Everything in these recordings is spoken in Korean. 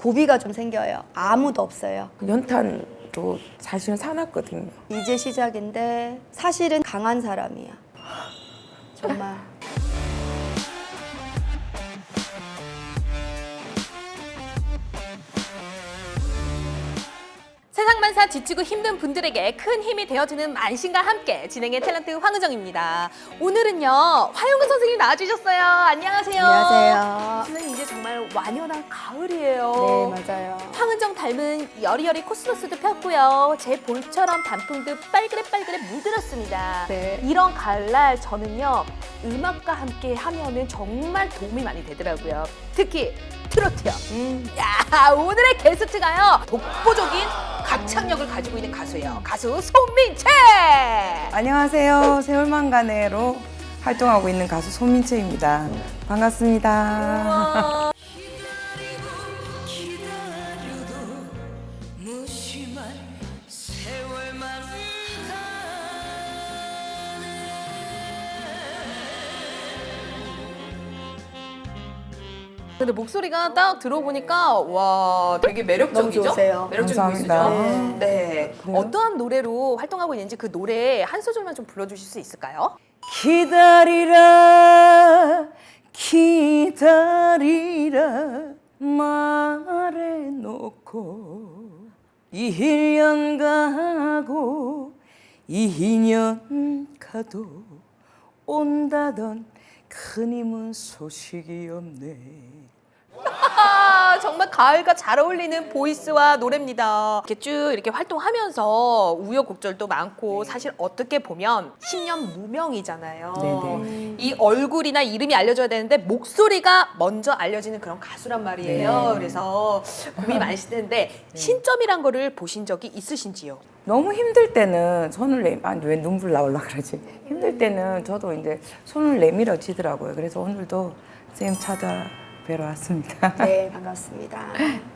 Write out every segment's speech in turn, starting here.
고비가 좀 생겨요. 아무도 없어요. 연탄도 사실은 사놨거든요. 이제 시작인데 사실은 강한 사람이야. 정말. 세상만사 지치고 힘든 분들에게 큰 힘이 되어주는 만신과 함께 진행의 탤런트 황은정입니다. 오늘은요 화영근 선생님 나와주셨어요. 안녕하세요. 안녕하세요. 선생님 이제 정말 완연한 가을이에요. 네, 맞아요. 황은정 닮은 여리여리 코스모스도 폈고요. 제 볼처럼 단풍도 빨그레 물들었습니다. 네. 이런 가을날 저는요 음악과 함께 하면은 정말 도움이 많이 되더라고요. 특히 트로트요. 야, 오늘의 게스트가요 독보적인 가창력을 가지고 있는 가수예요. 가수 손민채. 안녕하세요. 세월만가네로 활동하고 있는 가수 손민채입니다. 반갑습니다. 우와. 근데 목소리가 딱 들어보니까 와 되게 매력적이죠? 너무 좋으세요. 매력적인 감사합니다. 보이시죠? 네. 네. 어떠한 노래로 활동하고 있는지 그 노래 한 소절만 좀 불러주실 수 있을까요? 기다리라 기다리라 말해놓고 1년 가고 2년 가도 온다던 큰 힘은 소식이 없네. 아, 정말 가을과 잘 어울리는 보이스와 노래입니다. 이렇게 쭉 이렇게 활동하면서 우여곡절도 많고 사실 어떻게 보면 10년 무명이잖아요. 네네. 이 얼굴이나 이름이 알려져야 되는데 목소리가 먼저 알려지는 그런 가수란 말이에요. 네. 그래서 고민이 많으실 텐데 신점이란 거를 보신 적이 있으신지요? 너무 힘들 때는 손을 아니 왜 눈물 나올라 그러지? 힘들 때는 저도 이제 손을 내밀어지더라고요. 그래서 오늘도 선생님 찾아뵈러 왔습니다. 네, 반갑습니다.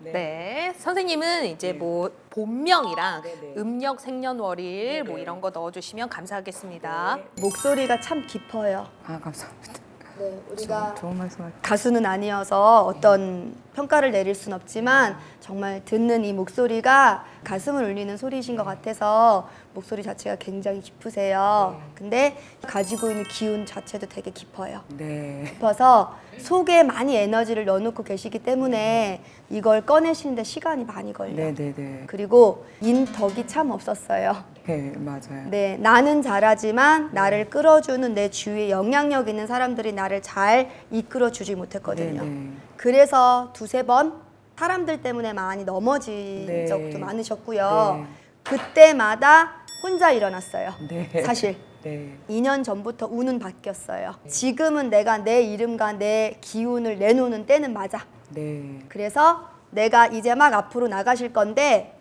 네. 선생님은 이제 뭐 본명이랑 네네. 음력 생년월일 뭐 이런 거 넣어주시면 감사하겠습니다. 목소리가 참 깊어요. 아 감사합니다. 네, 우리가 좋은 말씀하세요. 가수는 아니어서 어떤 평가를 내릴 순 없지만 정말 듣는 이 목소리가 가슴을 울리는 소리이신 것 같아서 목소리 자체가 굉장히 깊으세요. 근데 가지고 있는 기운 자체도 되게 깊어요. 네. 깊어서 속에 많이 에너지를 넣어놓고 계시기 때문에 이걸 꺼내시는데 시간이 많이 걸려요. 네네네. 그리고 인덕이 참 없었어요. 네 맞아요. 네, 나는 잘하지만 나를 끌어주는 내 주위에 영향력 있는 사람들이 나를 잘 이끌어주지 못했거든요. 네네. 그래서 두세 번 사람들 때문에 많이 넘어진 네. 적도 많으셨고요. 네. 그때마다 혼자 일어났어요. 네. 사실 네. 2년 전부터 운은 바뀌었어요. 지금은 내가 내 이름과 내 기운을 내놓는 때는 맞아. 네. 그래서 내가 이제 막 앞으로 나가실 건데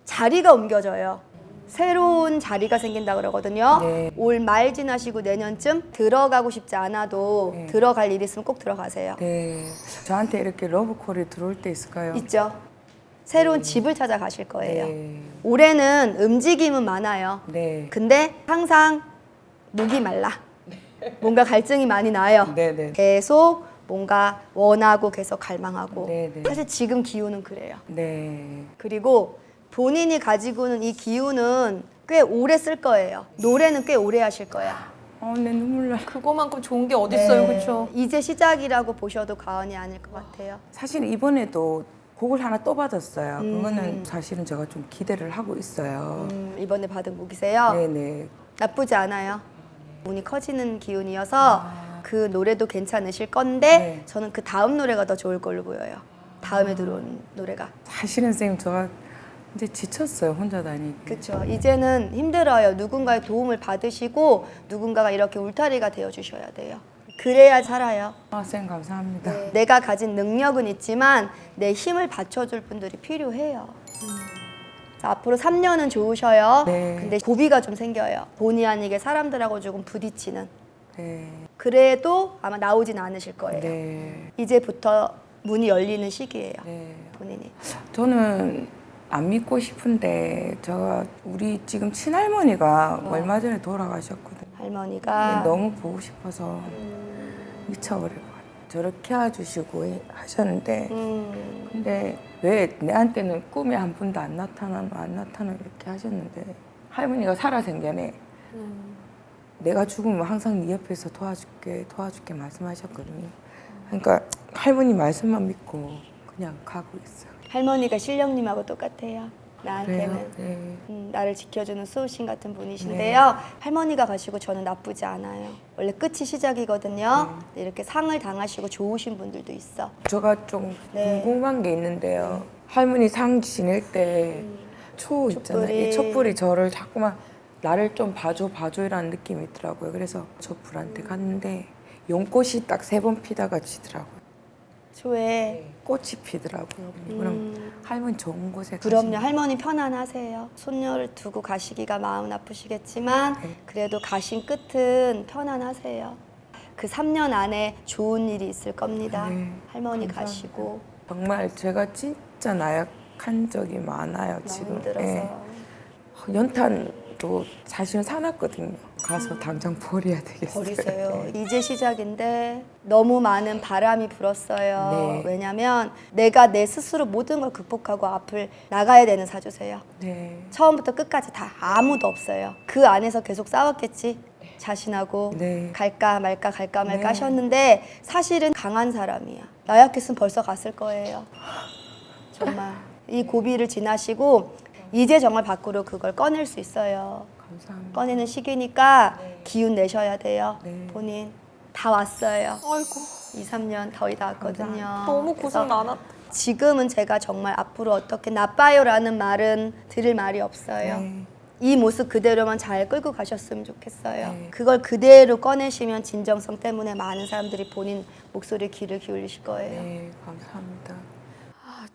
자리가 옮겨져요. 새로운 자리가 생긴다 그러거든요. 네. 올 말 지나시고 내년쯤 들어가고 싶지 않아도 네. 들어갈 일 있으면 꼭 들어가세요. 네. 저한테 이렇게 러브콜이 들어올 때 있을까요? 있죠? 새로운 집을 찾아가실 거예요. 네. 올해는 움직임은 많아요. 네. 근데 항상 목이 말라. 뭔가 갈증이 많이 나요. 네네. 계속 뭔가 원하고 계속 갈망하고. 네네. 사실 지금 기운은 그래요. 네. 그리고 본인이 가지고 있는 이 기운은 꽤 오래 쓸 거예요. 노래는 꽤 오래 하실 거야. 내 눈물 나. 그거만큼 좋은 게 어딨어요, 네. 그렇죠? 이제 시작이라고 보셔도 과언이 아닐 것 같아요. 사실 이번에도 곡을 하나 또 받았어요. 그거는 사실은 제가 좀 기대를 하고 있어요. 이번에 받은 곡이세요? 네네. 나쁘지 않아요. 운이 커지는 기운이어서 그 노래도 괜찮으실 건데 네. 저는 그 다음 노래가 더 좋을 걸로 보여요. 다음에 들어온 노래가. 사실은 선생님 제가 이제 지쳤어요. 혼자 다니기. 그렇죠. 이제는 힘들어요. 누군가의 도움을 받으시고 누군가가 이렇게 울타리가 되어 주셔야 돼요. 그래야 살아요. 선생님 감사합니다. 내가 가진 능력은 있지만 내 힘을 받쳐줄 분들이 필요해요. 자, 앞으로 3년은 좋으셔요. 네. 근데 고비가 좀 생겨요. 본의 아니게 사람들하고 조금 부딪히는. 네. 그래도 아마 나오진 않으실 거예요. 네. 이제부터 문이 열리는 시기예요. 네. 본인이. 저는 안 믿고 싶은데 제가 우리 지금 친할머니가 얼마 전에 돌아가셨거든요. 할머니가 너무 보고 싶어서 미쳐버릴 것 같아요. 저렇게 해주시고 하셨는데 근데 왜 내한테는 꿈에 한 번도 안 나타나 이렇게 하셨는데 할머니가 살아생전에 내가 죽으면 항상 네 옆에서 도와줄게 말씀하셨거든요. 그러니까 할머니 말씀만 믿고 그냥 가고 있어요. 할머니가 신령님하고 똑같아요. 나한테는. 그래요? 네. 나를 지켜주는 수호신 같은 분이신데요. 할머니가 가시고 저는 나쁘지 않아요. 원래 끝이 시작이거든요. 이렇게 상을 당하시고 좋으신 분들도 있어. 제가 좀 네. 궁금한 게 있는데요. 할머니 상 지낼 때 초 있잖아요. 촛불이. 이 촛불이 저를 자꾸만 나를 좀 봐줘 이라는 느낌이 있더라고요. 그래서 촛불한테 갔는데 용꽃이 딱 3번 피다가 지더라고요. 초에 꽃이 피더라고요. 그럼 할머니 좋은 곳에 그럼요. 가시면 할머니 편안하세요. 손녀를 두고 가시기가 마음 아프시겠지만 네. 그래도 가신 끝은 편안하세요. 그 3년 안에 좋은 일이 있을 겁니다. 네, 할머니 감사합니다. 가시고 정말 제가 진짜 나약한 적이 많아요. 너무 지금 힘들어서. 예. 연탄도 사실은 사놨거든요. 가서 당장 버려야 되겠어요. 버리세요. 이제 시작인데 너무 많은 바람이 불었어요. 네. 왜냐면 내가 내 스스로 모든 걸 극복하고 앞을 나가야 되는 사주세요. 네. 처음부터 끝까지 다 아무도 없어요. 그 안에서 계속 싸웠겠지. 자신하고 네. 갈까 말까 네. 하셨는데 사실은 강한 사람이야. 나약했으면 벌써 갔을 거예요. 정말 이 고비를 지나시고 이제 정말 밖으로 그걸 꺼낼 수 있어요. 감사합니다. 꺼내는 시기니까 기운 내셔야 돼요. 네. 본인 다 왔어요. 아이고 2, 3년 거의 다 왔거든요. 너무 고생 그래서 많았다. 지금은 제가 정말 앞으로 어떻게 나빠요라는 말은 들을 말이 없어요. 네. 이 모습 그대로만 잘 끌고 가셨으면 좋겠어요. 네. 그걸 그대로 꺼내시면 진정성 때문에 많은 사람들이 본인 목소리에 귀를 기울이실 거예요. 네, 감사합니다.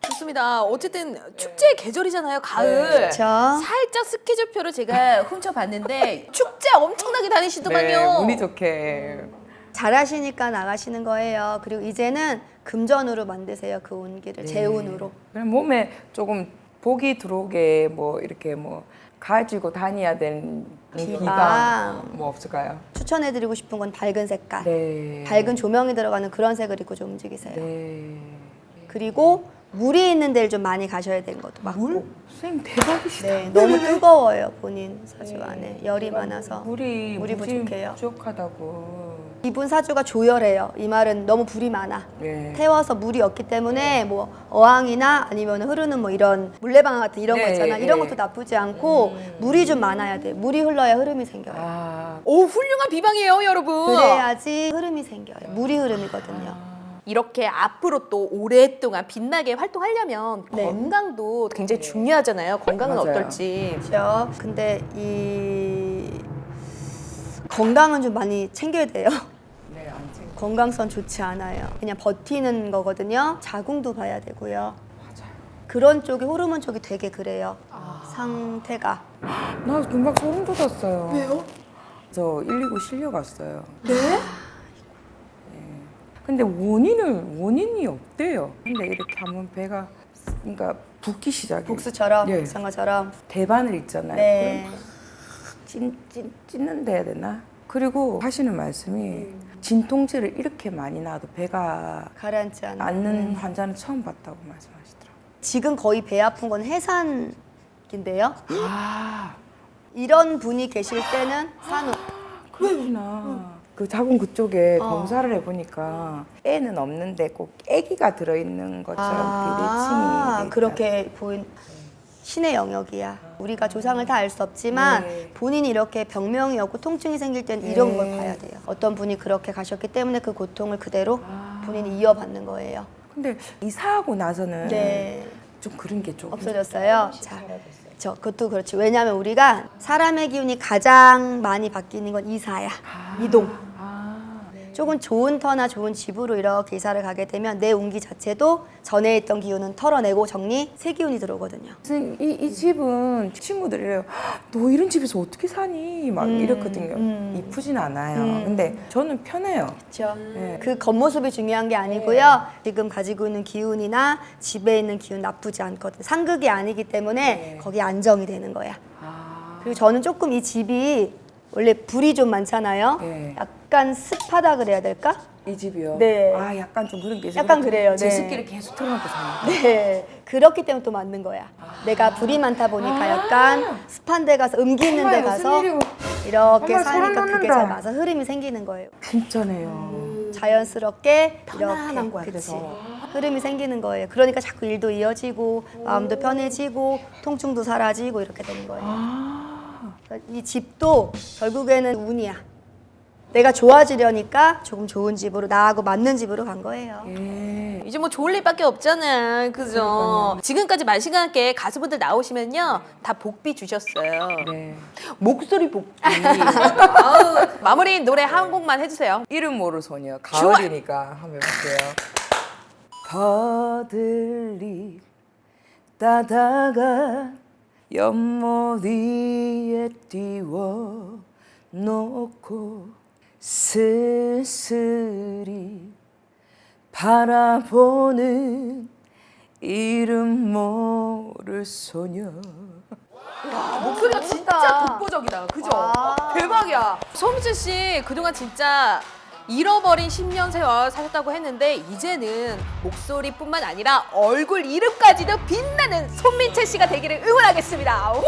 좋습니다. 어쨌든 축제의 계절이잖아요. 가을. 그렇죠? 살짝 스케줄표를 제가 훔쳐봤는데 축제 엄청나게 다니시더만요. 운이 좋게. 잘하시니까 나가시는 거예요. 그리고 이제는 금전으로 만드세요. 그 운기를 재운으로. 그냥 몸에 조금 복이 들어오게 뭐 이렇게 뭐 가지고 다녀야 되는 비가 뭐 없을까요? 추천해드리고 싶은 건 밝은 색깔. 네. 밝은 조명이 들어가는 그런 색을 입고 좀 움직이세요. 네. 그리고 물이 있는 데를 좀 많이 가셔야 되는 것도 맞고. 선생님 대박이시다. 네, 너무 뜨거워요. 본인 사주 안에 열이 많아서 물이 부족해요. 부족하다고. 이분 사주가 조열해요. 이 말은 너무 불이 많아. 네. 태워서 물이 없기 때문에 뭐 어항이나 아니면 흐르는 뭐 이런 물레방아 같은 이런 거 네, 있잖아. 네. 이런 것도 나쁘지 않고 물이 좀 많아야 돼. 물이 흘러야 흐름이 생겨요. 아. 오 훌륭한 비방이에요, 여러분. 그래야지 흐름이 생겨요. 물이 흐름이거든요. 이렇게 앞으로 또 오랫동안 빛나게 활동하려면 네. 건강도 굉장히 중요하잖아요. 건강은 맞아요. 어떨지. 그렇죠. 근데 이 건강은 좀 많이 챙겨야 돼요. 네, 안 챙겨. 건강선 좋지 않아요. 그냥 버티는 거거든요. 자궁도 봐야 되고요. 맞아요. 그런 쪽이 호르몬 쪽이 되게 그래요. 상태가. 나 금방 소름 돋았어요. 왜요? 저 119 실려갔어요. 네? 근데 원인이 없대요. 근데 이렇게 하면 배가 그러니까 붓기 시작해요. 복수처럼, 예. 복상가처럼. 대바늘 있잖아요. 네. 찢는다 해야 되나? 그리고 하시는 말씀이 진통제를 이렇게 많이 놔도 배가 가라앉지 않아. 앓는 환자는 처음 봤다고 말씀하시더라고요. 지금 거의 배 아픈 건 해산인데요. 아, 이런 분이 계실 때는 산후. 그렇구나. 그 자궁 그쪽에 검사를 해보니까 애는 없는데 꼭 아기가 들어있는 것처럼 비대칭이 돼 그렇게 보인 신의 영역이야. 우리가 조상을 다 알 수 없지만 네. 본인이 이렇게 병명이 없고 통증이 생길 때는 이런 네. 걸 봐야 돼요. 어떤 분이 그렇게 가셨기 때문에 그 고통을 그대로 본인이 이어받는 거예요. 근데 이사하고 나서는 네. 좀 그런 게 좀 없어졌어요. 자, 그것도 그렇지. 왜냐하면 우리가 사람의 기운이 가장 많이 바뀌는 건 이사야. 이동. 조금 좋은 터나 좋은 집으로 이렇게 이사를 가게 되면 내 운기 자체도 전에 있던 기운은 털어내고 정리, 새 기운이 들어오거든요. 선생님, 이 집은 친구들이래요. 너 이런 집에서 어떻게 사니? 막 이랬거든요. 이쁘진 않아요. 근데 저는 편해요. 그렇죠. 네. 그 겉모습이 중요한 게 아니고요. 지금 가지고 있는 기운이나 집에 있는 기운 나쁘지 않거든. 상극이 아니기 때문에 거기 안정이 되는 거야. 그리고 저는 조금 이 집이 원래 불이 좀 많잖아요. 네. 약간 습하다 그래야 될까? 이 집이요? 네. 아, 약간 좀 그런 게 있어요. 약간 그래요. 네. 제습기를 계속 틀어놓고 삽니다. 네, 그렇기 때문에 또 맞는 거야. 내가 불이 많다 보니까 약간 습한 데 가서 음기 있는 데 정말 무슨 가서 일이고. 이렇게 정말 사니까 소름 그게 돋는다. 잘 맞아 흐름이 생기는 거예요. 진짜네요. 자연스럽게 편안한 이렇게 거야, 그치. 그래서. 흐름이 생기는 거예요. 그러니까 자꾸 일도 이어지고 마음도 편해지고 통증도 사라지고 이렇게 되는 거예요. 아, 그러니까 이 집도 결국에는 운이야. 내가 좋아지려니까 조금 좋은 집으로 나하고 맞는 집으로 간 거예요. 예. 이제 뭐 좋을 일밖에 없잖아. 그죠? 그러니까요. 지금까지 만시간께 가수분들 나오시면요. 다 복비 주셨어요. 네. 목소리 복비. 아우, 마무리 노래 한 곡만 해주세요. 이름 모를 소녀. 가을이니까 한번 해볼게요. 버들잎 따다가 연못 위에 띄워놓고 쓸쓸히 바라보는 이름 모를 소녀. 목소리가 진짜 독보적이다. 그죠? 와. 대박이야. 손미진 씨 그동안 진짜 잃어버린 10년 세월 사셨다고 했는데 이제는 목소리뿐만 아니라 얼굴 이름까지도 빛나는 손민채 씨가 되기를 응원하겠습니다. 우!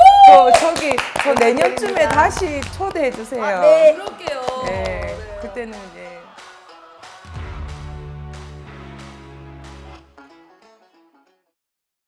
저 내년쯤에 다시 초대해 주세요. 네. 그럴게요. 네, 그때는 이제